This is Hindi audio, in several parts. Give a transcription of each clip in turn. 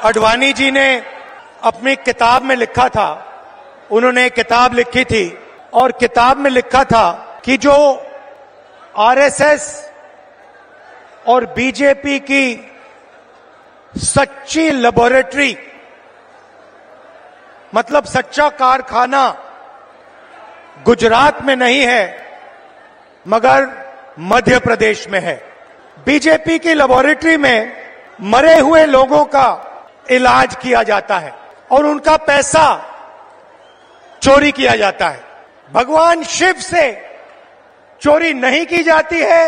आडवाणी जी ने अपनी किताब में लिखा था, उन्होंने एक किताब लिखी थी और किताब में लिखा था कि जो आरएसएस और बीजेपी की सच्ची लेबोरेटरी, मतलब सच्चा कारखाना गुजरात में नहीं है मगर मध्य प्रदेश में है। बीजेपी की लेबोरेटरी में मरे हुए लोगों का इलाज किया जाता है और उनका पैसा चोरी किया जाता है। भगवान शिव से चोरी नहीं की जाती है,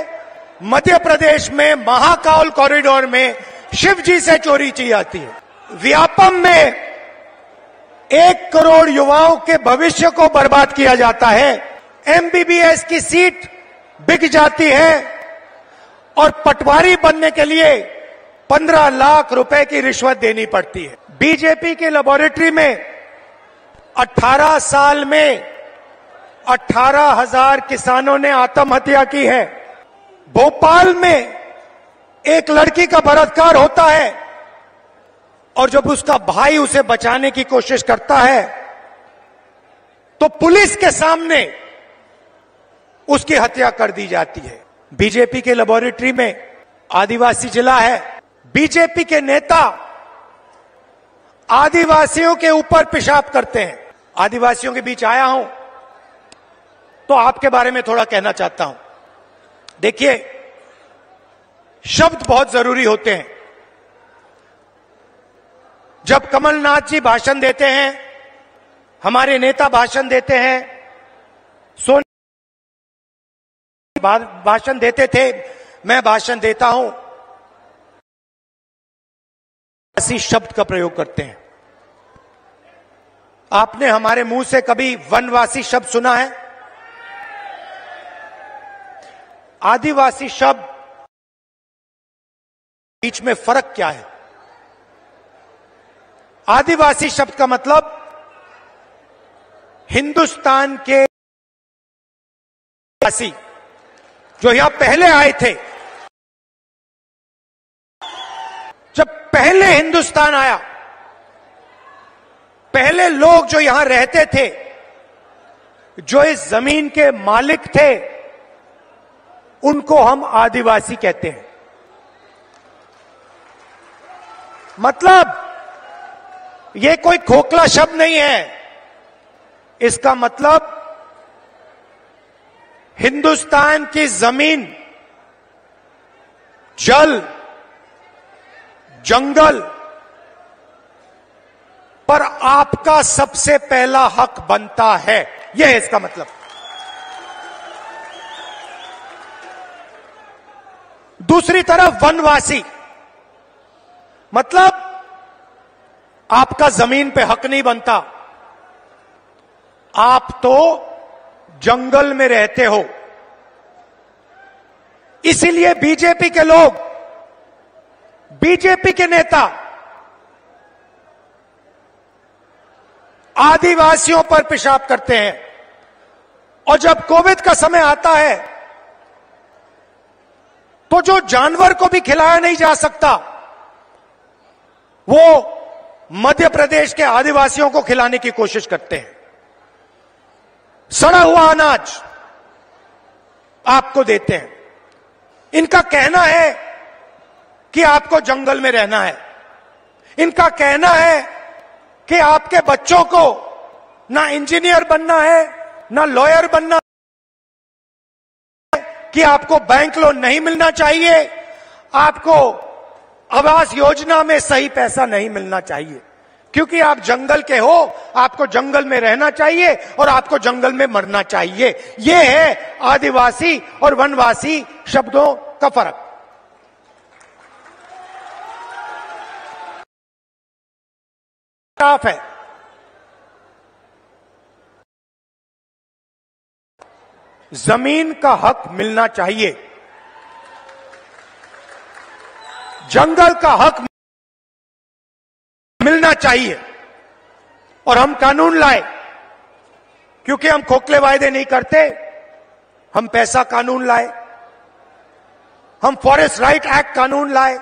मध्य प्रदेश में महाकाल कॉरिडोर में शिव जी से चोरी की जाती है। व्यापम में 1 करोड़ युवाओं के भविष्य को बर्बाद किया जाता है। एमबीबीएस की सीट बिक जाती है और पटवारी बनने के लिए 15 लाख रुपए की रिश्वत देनी पड़ती है। बीजेपी की लेबोरेटरी में 18 साल में 18,000 किसानों ने आत्महत्या की है। भोपाल में एक लड़की का बलात्कार होता है और जब उसका भाई उसे बचाने की कोशिश करता है तो पुलिस के सामने उसकी हत्या कर दी जाती है। बीजेपी के लेबोरेटरी में आदिवासी जिला है। बीजेपी के नेता आदिवासियों के ऊपर पेशाब करते हैं। आदिवासियों के बीच आया हूं तो आपके बारे में थोड़ा कहना चाहता हूं। देखिए, शब्द बहुत जरूरी होते हैं। जब कमलनाथ जी भाषण देते हैं, हमारे नेता भाषण देते हैं, भाषण देते थे, मैं भाषण देता हूं, ऐसी शब्द का प्रयोग करते हैं। आपने हमारे मुंह से कभी वनवासी शब्द सुना है? आदिवासी शब्द बीच में फर्क क्या है? आदिवासी शब्द का मतलब हिंदुस्तान के वासी जो यहां पहले आए थे। जब पहले हिंदुस्तान आया, पहले लोग जो यहां रहते थे, जो इस जमीन के मालिक थे, उनको हम आदिवासी कहते हैं। मतलब ये कोई खोखला शब्द नहीं है। इसका मतलब हिंदुस्तान की जमीन, जल, जंगल पर आपका सबसे पहला हक बनता है। यह है इसका मतलब। दूसरी तरफ वनवासी मतलब आपका जमीन पे हक नहीं बनता, आप तो जंगल में रहते हो। इसीलिए बीजेपी के लोग, बीजेपी के नेता आदिवासियों पर पेशाब करते हैं। और जब कोविड का समय आता है तो जो जानवर को भी खिलाया नहीं जा सकता, वो मध्य प्रदेश के आदिवासियों को खिलाने की कोशिश करते हैं। सड़ा हुआ अनाज आपको देते हैं। इनका कहना है कि आपको जंगल में रहना है। इनका कहना है कि आपके बच्चों को ना इंजीनियर बनना है, ना लॉयर बनना है, कि आपको बैंक लोन नहीं मिलना चाहिए, आपको आवास योजना में सही पैसा नहीं मिलना चाहिए, क्योंकि आप जंगल के हो, आपको जंगल में रहना चाहिए और आपको जंगल में मरना चाहिए। यह है आदिवासी और वनवासी शब्दों का फर्क। साफ है। जमीन का हक मिलना चाहिए, जंगल का हक मिलना चाहिए। और हम कानून लाए, क्योंकि हम खोखले वायदे नहीं करते। हम पैसा कानून लाए, हम फॉरेस्ट राइट एक्ट कानून लाए।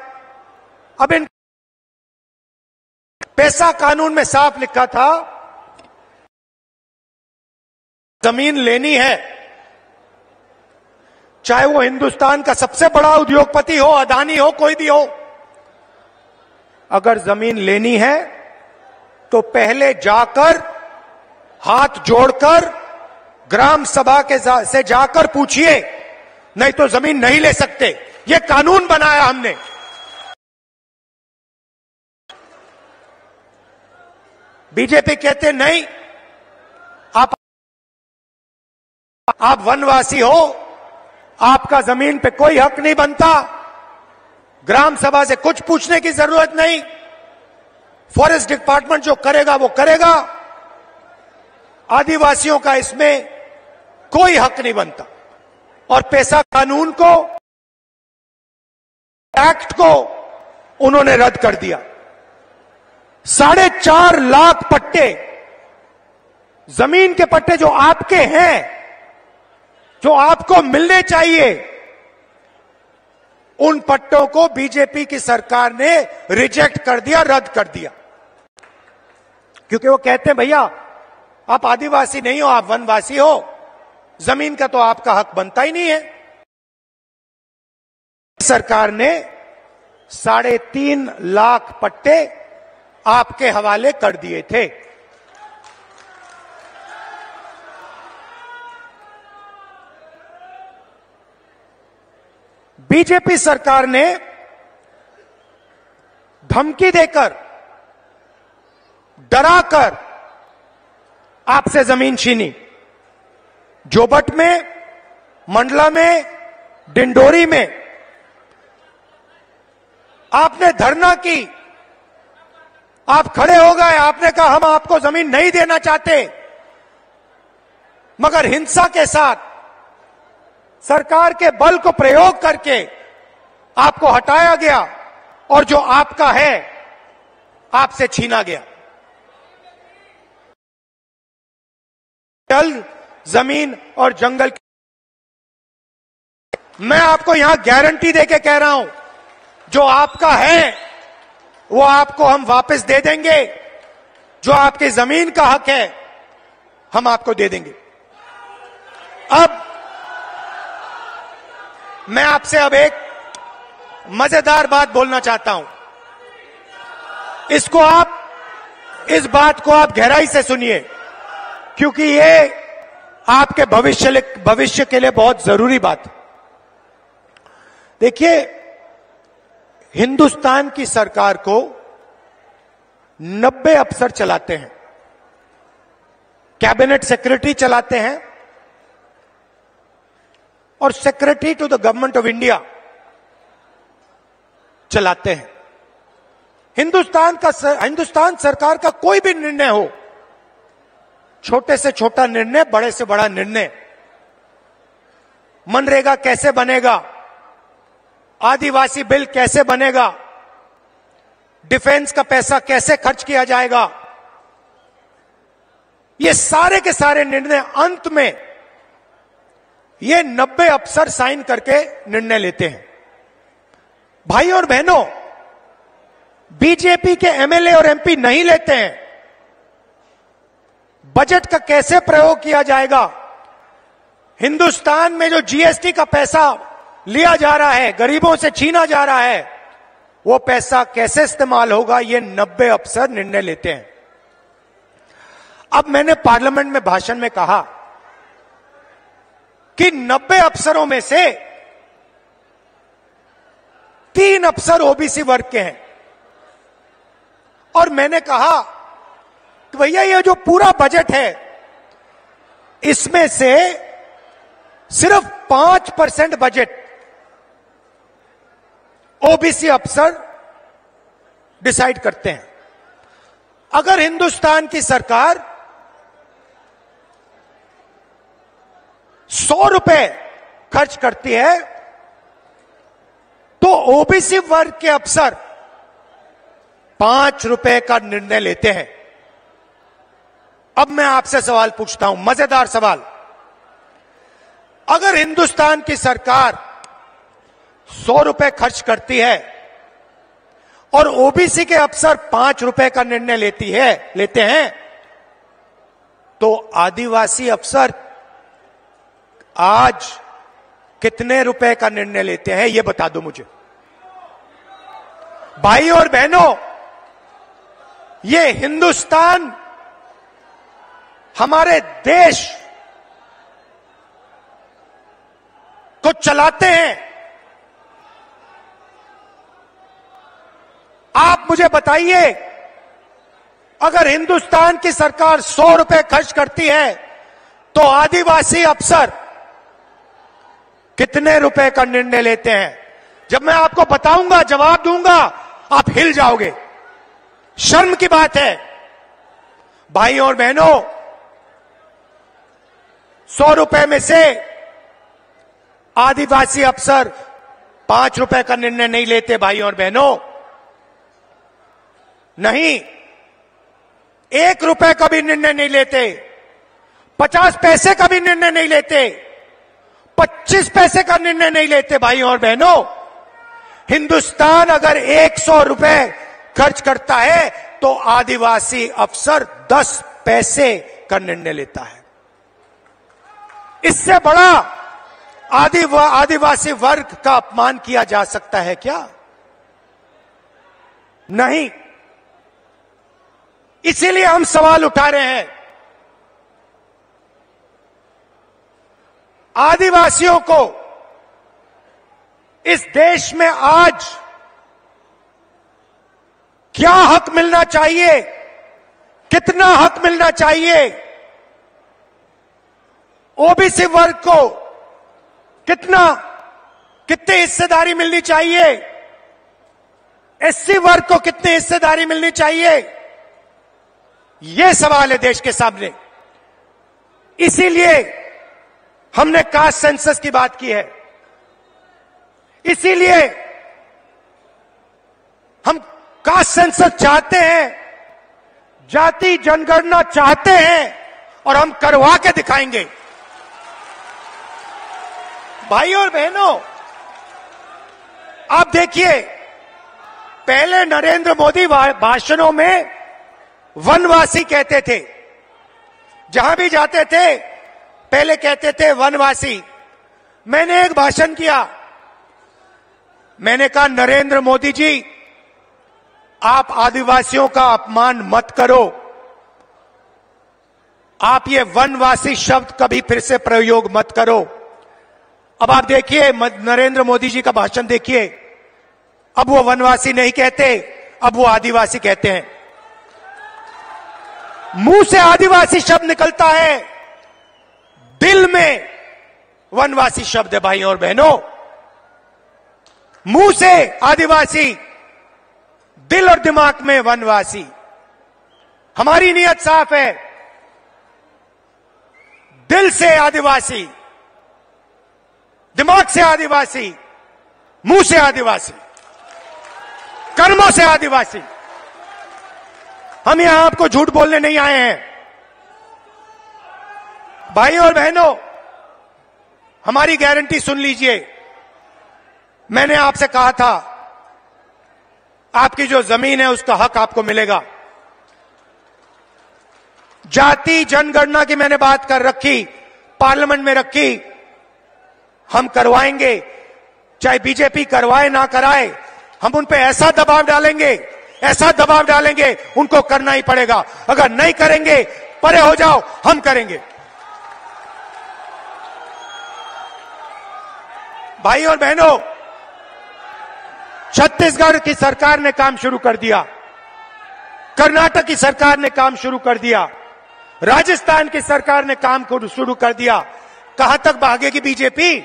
अब इन पैसा कानून में साफ लिखा था, जमीन लेनी है, चाहे वो हिंदुस्तान का सबसे बड़ा उद्योगपति हो, अदानी हो, कोई भी हो, अगर जमीन लेनी है तो पहले जाकर हाथ जोड़कर ग्राम सभा से जाकर पूछिए, नहीं तो जमीन नहीं ले सकते। ये कानून बनाया हमने। बीजेपी कहते नहीं, आप वनवासी हो, आपका जमीन पे कोई हक नहीं बनता, ग्राम सभा से कुछ पूछने की जरूरत नहीं, फॉरेस्ट डिपार्टमेंट जो करेगा वो करेगा, आदिवासियों का इसमें कोई हक नहीं बनता। और पैसा कानून को, एक्ट को उन्होंने रद्द कर दिया। 4.5 लाख पट्टे, जमीन के पट्टे जो आपके हैं, जो आपको मिलने चाहिए, उन पट्टों को बीजेपी की सरकार ने रिजेक्ट कर दिया, रद्द कर दिया। क्योंकि वो कहते हैं भैया आप आदिवासी नहीं हो, आप वनवासी हो, जमीन का तो आपका हक बनता ही नहीं है। सरकार ने 3.5 लाख पट्टे आपके हवाले कर दिए थे। बीजेपी सरकार ने धमकी देकर, डराकर आपसे जमीन छीनी। जोबट में, मंडला में, डिंडोरी में आपने धरना की, आप खड़े हो गए, आपने कहा हम आपको जमीन नहीं देना चाहते, मगर हिंसा के साथ सरकार के बल को प्रयोग करके आपको हटाया गया और जो आपका है आपसे छीना गया। जल, जमीन और जंगल, मैं आपको यहां गारंटी देके कह रहा हूं, जो आपका है वो आपको हम वापस दे देंगे, जो आपकी जमीन का हक है हम आपको दे देंगे। अब मैं आपसे अब एक मजेदार बात बोलना चाहता हूं। इस बात को आप गहराई से सुनिए, क्योंकि ये आपके भविष्य के लिए बहुत जरूरी बात है। देखिए, हिंदुस्तान की सरकार को 90 अफसर चलाते हैं, कैबिनेट सेक्रेटरी चलाते हैं और secretary to the government of India चलाते हैं। हिंदुस्तान सरकार का कोई भी निर्णय हो, छोटे से छोटा निर्णय, बड़े से बड़ा निर्णय, मनरेगा कैसे बनेगा, आदिवासी बिल कैसे बनेगा, डिफेंस का पैसा कैसे खर्च किया जाएगा, ये सारे के सारे निर्णय अंत में ये 90 अफसर साइन करके निर्णय लेते हैं। भाई और बहनों, बीजेपी के एमएलए और एमपी नहीं लेते हैं। बजट का कैसे प्रयोग किया जाएगा, हिंदुस्तान में जो जीएसटी का पैसा लिया जा रहा है, गरीबों से छीना जा रहा है, वो पैसा कैसे इस्तेमाल होगा, ये 90 अफसर निर्णय लेते हैं। अब मैंने पार्लियामेंट में भाषण में कहा कि 90 अफसरों में से 3 अफसर ओबीसी वर्ग के हैं, और मैंने कहा कि भैया ये जो पूरा बजट है, इसमें से सिर्फ 5% बजट ओबीसी अफसर डिसाइड करते हैं। अगर हिंदुस्तान की सरकार 100 रुपए खर्च करती है तो ओबीसी वर्ग के अफसर 5 रुपए का निर्णय लेते हैं। अब मैं आपसे सवाल पूछता हूं, मजेदार सवाल। अगर हिंदुस्तान की सरकार 100 रुपए खर्च करती है और ओबीसी के अफसर 5 रुपए का निर्णय लेते हैं, तो आदिवासी अफसर आज कितने रुपए का निर्णय लेते हैं, यह बता दो मुझे। भाई और बहनों, ये हिंदुस्तान, हमारे देश को चलाते हैं। आप मुझे बताइए, अगर हिंदुस्तान की सरकार 100 रुपए खर्च करती है तो आदिवासी अफसर कितने रुपए का निर्णय लेते हैं? जब मैं आपको बताऊंगा, जवाब दूंगा, आप हिल जाओगे। शर्म की बात है। भाई और बहनों, 100 रुपए में से आदिवासी अफसर 5 रुपए का निर्णय नहीं लेते। भाई और बहनों, नहीं, 1 रुपए का भी निर्णय नहीं लेते, 50 पैसे का भी निर्णय नहीं लेते, 25 पैसे का निर्णय नहीं लेते। भाई और बहनों, हिंदुस्तान अगर 100 रुपए खर्च करता है तो आदिवासी अफसर 10 पैसे का निर्णय लेता है। इससे बड़ा आदिवासी वर्ग का अपमान किया जा सकता है क्या? नहीं। इसीलिए हम सवाल उठा रहे हैं। आदिवासियों को इस देश में आज क्या हक मिलना चाहिए, कितना हक मिलना चाहिए? ओबीसी वर्ग को कितनी हिस्सेदारी मिलनी चाहिए? एससी वर्ग को कितनी हिस्सेदारी मिलनी चाहिए? यह सवाल है देश के सामने। इसीलिए हमने कास्ट सेंसस की बात की है। इसीलिए हम कास्ट सेंसस चाहते हैं, जाति जनगणना चाहते हैं, और हम करवा के दिखाएंगे। भाई और बहनों, आप देखिए, पहले नरेंद्र मोदी भाषणों में वनवासी कहते थे। जहां भी जाते थे पहले कहते थे वनवासी। मैंने एक भाषण किया, मैंने कहा नरेंद्र मोदी जी, आप आदिवासियों का अपमान मत करो। आप ये वनवासी शब्द कभी फिर से प्रयोग मत करो। अब आप देखिए, नरेंद्र मोदी जी का भाषण देखिए, अब वो वनवासी नहीं कहते, अब वो आदिवासी कहते हैं। मुंह से आदिवासी शब्द निकलता है, दिल में वनवासी शब्द है। भाई और बहनों, मुंह से आदिवासी, दिल और दिमाग में वनवासी। हमारी नीयत साफ है, दिल से आदिवासी, दिमाग से आदिवासी, मुंह से आदिवासी, कर्मों से आदिवासी। हम यहां आपको झूठ बोलने नहीं आए हैं। भाई और बहनों, हमारी गारंटी सुन लीजिए। मैंने आपसे कहा था, आपकी जो जमीन है उसका हक आपको मिलेगा। जाति जनगणना की मैंने बात कर रखी, पार्लियामेंट में रखी। हम करवाएंगे, चाहे बीजेपी करवाए ना कराए, हम उन पे ऐसा दबाव डालेंगे, उनको करना ही पड़ेगा। अगर नहीं करेंगे, परे हो जाओ, हम करेंगे। भाई और बहनों, छत्तीसगढ़ की सरकार ने काम शुरू कर दिया, कर्नाटक की सरकार ने काम शुरू कर दिया, राजस्थान की सरकार ने काम शुरू कर दिया। कहां तक भागेगी बीजेपी?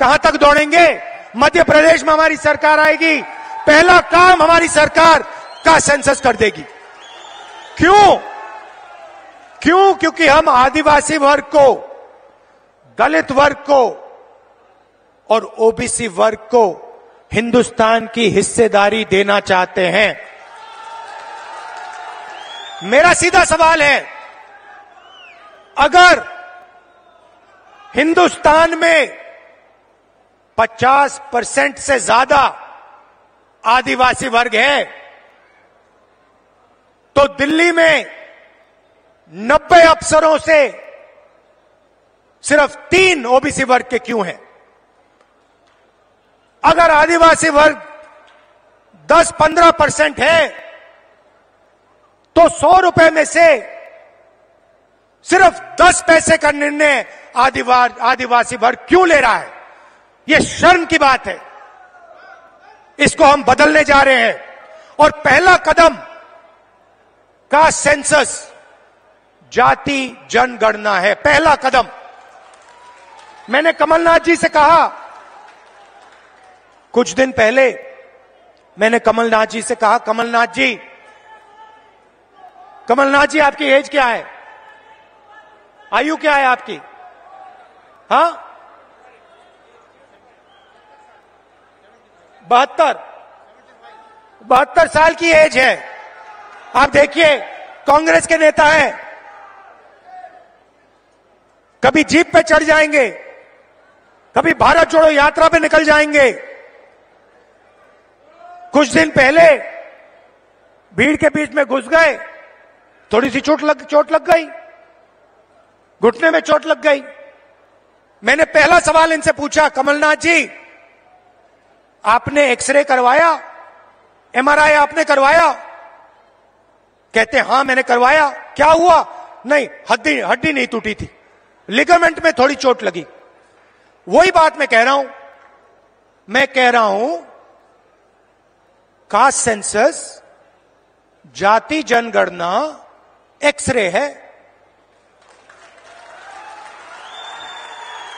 कहां तक दौड़ेंगे? मध्य प्रदेश में हमारी सरकार आएगी, पहला काम हमारी सरकार का सेंसस कर देगी। क्यों? क्योंकि हम आदिवासी वर्ग को, दलित वर्ग को और ओबीसी वर्ग को हिंदुस्तान की हिस्सेदारी देना चाहते हैं। मेरा सीधा सवाल है, अगर हिंदुस्तान में 50% से ज्यादा आदिवासी वर्ग है, तो दिल्ली में 90 अफसरों से सिर्फ 3 ओबीसी वर्ग के क्यों हैं? अगर आदिवासी वर्ग 10-15% है, तो 100 रुपए में से सिर्फ 10 पैसे का निर्णय आदिवासी वर्ग क्यों ले रहा है? यह शर्म की बात है। इसको हम बदलने जा रहे हैं और पहला कदम का सेंसस जाति जनगणना है। पहला कदम। मैंने कमलनाथ जी से कहा, कुछ दिन पहले मैंने कमलनाथ जी से कहा, कमलनाथ जी आपकी एज क्या है? आयु क्या है आपकी? हाँ, 72 साल की एज है। आप देखिए, कांग्रेस के नेता हैं, कभी जीप पे चढ़ जाएंगे, कभी भारत जोड़ो यात्रा पे निकल जाएंगे। कुछ दिन पहले भीड़ के बीच में घुस गए, थोड़ी सी चोट लग गई, घुटने में चोट लग गई। मैंने पहला सवाल इनसे पूछा, कमलनाथ जी आपने एक्सरे करवाया, एमआरआई आपने करवाया? कहते हां मैंने करवाया। क्या हुआ? नहीं, हड्डी नहीं टूटी थी, लिगामेंट में थोड़ी चोट लगी। वही बात मैं कह रहा हूं, कास्ट सेंसस, जाति जनगणना एक्सरे है।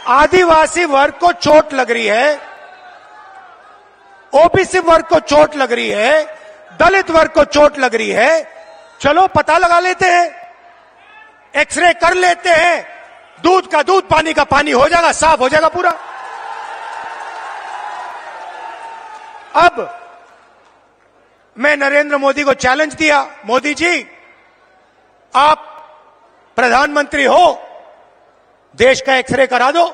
आदिवासी वर्ग को चोट लग रही है, ओबीसी वर्ग को चोट लग रही है, दलित वर्ग को चोट लग रही है। चलो पता लगा लेते हैं, एक्सरे कर लेते हैं, दूध का दूध पानी का पानी हो जाएगा, साफ हो जाएगा पूरा। अब मैं नरेंद्र मोदी को चैलेंज दिया, मोदी जी आप प्रधानमंत्री हो, देश का एक्सरे करा दो।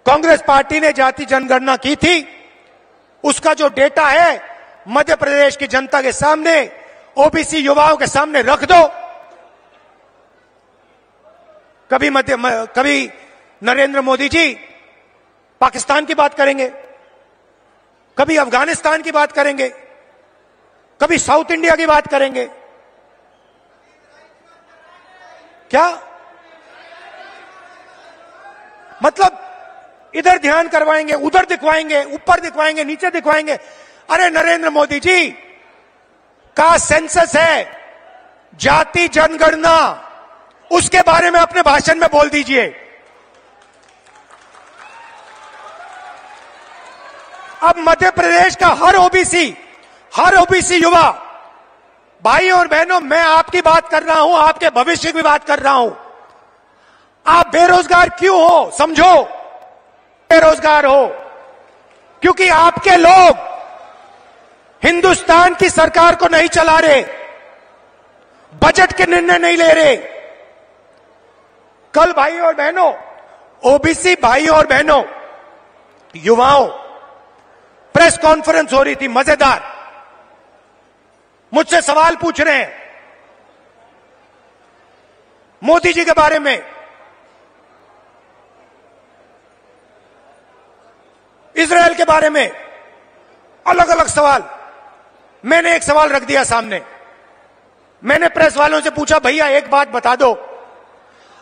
कांग्रेस पार्टी ने जाति जनगणना की थी, उसका जो डेटा है मध्य प्रदेश की जनता के सामने, ओबीसी युवाओं के सामने रख दो। कभी नरेंद्र मोदी जी पाकिस्तान की बात करेंगे, कभी अफगानिस्तान की बात करेंगे, कभी साउथ इंडिया की बात करेंगे। क्या मतलब? इधर ध्यान करवाएंगे, उधर दिखवाएंगे, ऊपर दिखवाएंगे, नीचे दिखवाएंगे। अरे नरेंद्र मोदी जी का सेंसस है, जाति जनगणना, उसके बारे में अपने भाषण में बोल दीजिए। अब मध्य प्रदेश का हर ओबीसी युवा, भाई और बहनों, मैं आपकी बात कर रहा हूं, आपके भविष्य की बात कर रहा हूं। आप बेरोजगार क्यों हो? समझो, बेरोजगार हो क्योंकि आपके लोग हिंदुस्तान की सरकार को नहीं चला रहे, बजट के निर्णय नहीं ले रहे। कल भाई और बहनों, ओबीसी भाई और बहनों, युवाओं, प्रेस कॉन्फ्रेंस हो रही थी, मजेदार। मुझसे सवाल पूछ रहे हैं मोदी जी के बारे में, इजराइल के बारे में, अलग अलग सवाल। मैंने एक सवाल रख दिया सामने। मैंने प्रेस वालों से पूछा, भैया एक बात बता दो,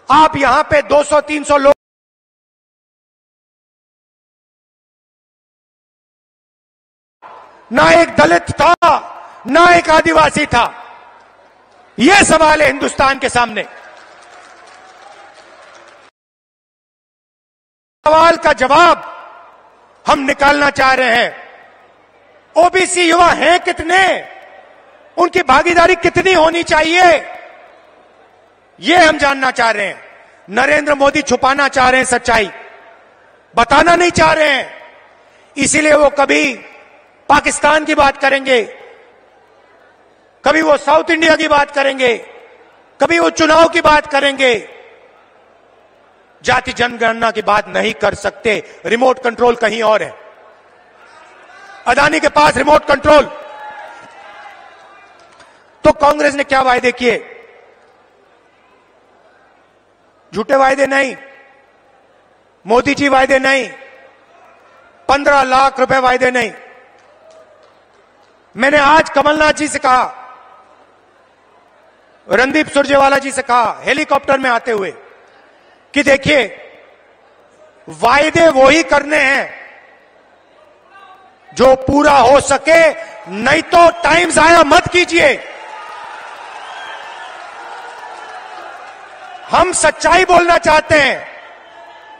आप यहां पे 200-300 लोग, ना एक दलित था, ना एक आदिवासी था। यह सवाल है हिंदुस्तान के सामने। सवाल का जवाब हम निकालना चाह रहे हैं। ओबीसी युवा हैं कितने, उनकी भागीदारी कितनी होनी चाहिए, यह हम जानना चाह रहे हैं। नरेंद्र मोदी छुपाना चाह रहे हैं सच्चाई, बताना नहीं चाह रहे हैं। इसीलिए वो कभी पाकिस्तान की बात करेंगे, कभी वो साउथ इंडिया की बात करेंगे, कभी वो चुनाव की बात करेंगे। जाति जनगणना की बात नहीं कर सकते, रिमोट कंट्रोल कहीं और है। अदानी के पास रिमोट कंट्रोल। तो कांग्रेस ने क्या वायदे किए? झूठे वायदे नहीं, मोदी जी वायदे नहीं, 15 लाख रुपए वायदे नहीं। मैंने आज कमलनाथ जी से कहा, रणदीप सुरजेवाला जी से कहा हेलीकॉप्टर में आते हुए कि देखिए, वायदे वो ही करने हैं जो पूरा हो सके, नहीं तो टाइम जाया मत कीजिए। हम सच्चाई बोलना चाहते हैं,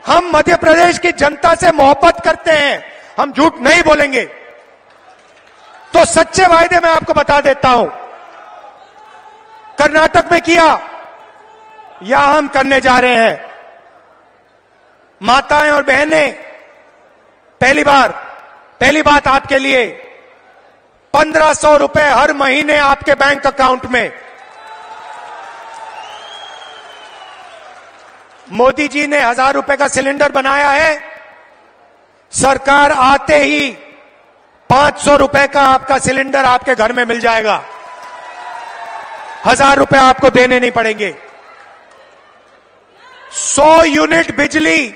हम मध्य प्रदेश की जनता से मोहब्बत करते हैं, हम झूठ नहीं बोलेंगे। तो सच्चे वायदे मैं आपको बता देता हूं, कर्नाटक में किया, यहां हम करने जा रहे हैं। माताएं और बहनें, पहली बात आपके लिए, 1500 रुपए हर महीने आपके बैंक अकाउंट में। मोदी जी ने 1000 रुपए का सिलेंडर बनाया है, सरकार आते ही 500 रुपए का आपका सिलेंडर आपके घर में मिल जाएगा। 1000 रुपए आपको देने नहीं पड़ेंगे। 100 यूनिट बिजली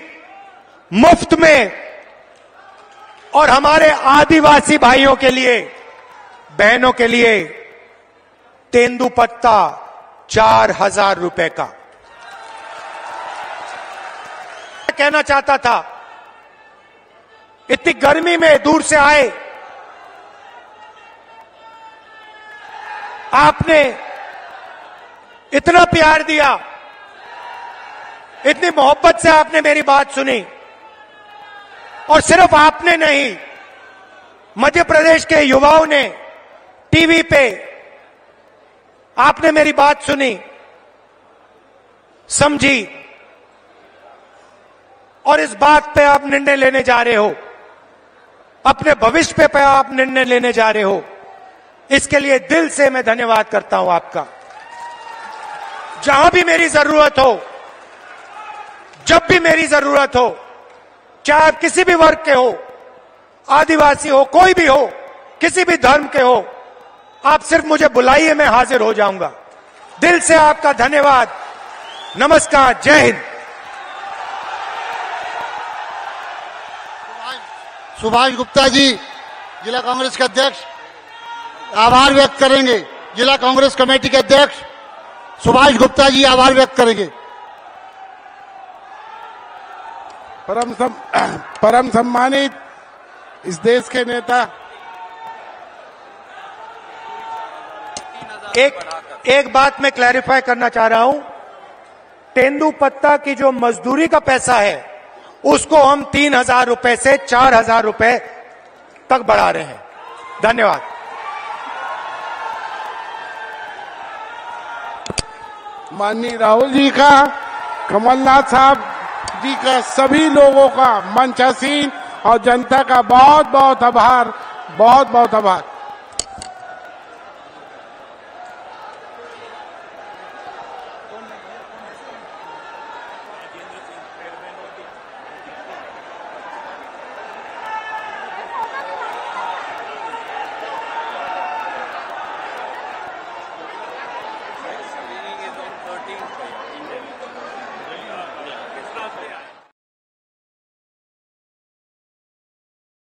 मुफ्त में, और हमारे आदिवासी भाइयों के लिए, बहनों के लिए तेंदुपत्ता 4000 रुपए का। कहना चाहता था, इतनी गर्मी में दूर से आए, आपने इतना प्यार दिया, इतनी मोहब्बत से आपने मेरी बात सुनी, और सिर्फ आपने नहीं, मध्य प्रदेश के युवाओं ने टीवी पे आपने मेरी बात सुनी, समझी, और इस बात पे आप निर्णय लेने जा रहे हो, अपने भविष्य पे आप निर्णय लेने जा रहे हो। इसके लिए दिल से मैं धन्यवाद करता हूं आपका। जहां भी मेरी जरूरत हो, जब भी मेरी जरूरत हो, चाहे आप किसी भी वर्ग के हो, आदिवासी हो, कोई भी हो, किसी भी धर्म के हो, आप सिर्फ मुझे बुलाइए, मैं हाजिर हो जाऊंगा। दिल से आपका धन्यवाद। नमस्कार, जय हिंद। सुभाष गुप्ता जी, जिला कांग्रेस के अध्यक्ष, आभार व्यक्त करेंगे। जिला कांग्रेस कमेटी के अध्यक्ष सुभाष गुप्ता जी आभार व्यक्त करेंगे। परम सम्मानित इस देश के नेता, एक बात मैं क्लैरिफाई करना चाह रहा हूं, तेंदुपत्ता की जो मजदूरी का पैसा है, उसको हम 3000 रुपए से 4000 रुपए तक बढ़ा रहे हैं। धन्यवाद। माननीय राहुल जी का, कमलनाथ साहब जी का, सभी लोगों का, मंच हसीन और जनता का बहुत बहुत आभार, बहुत बहुत आभार।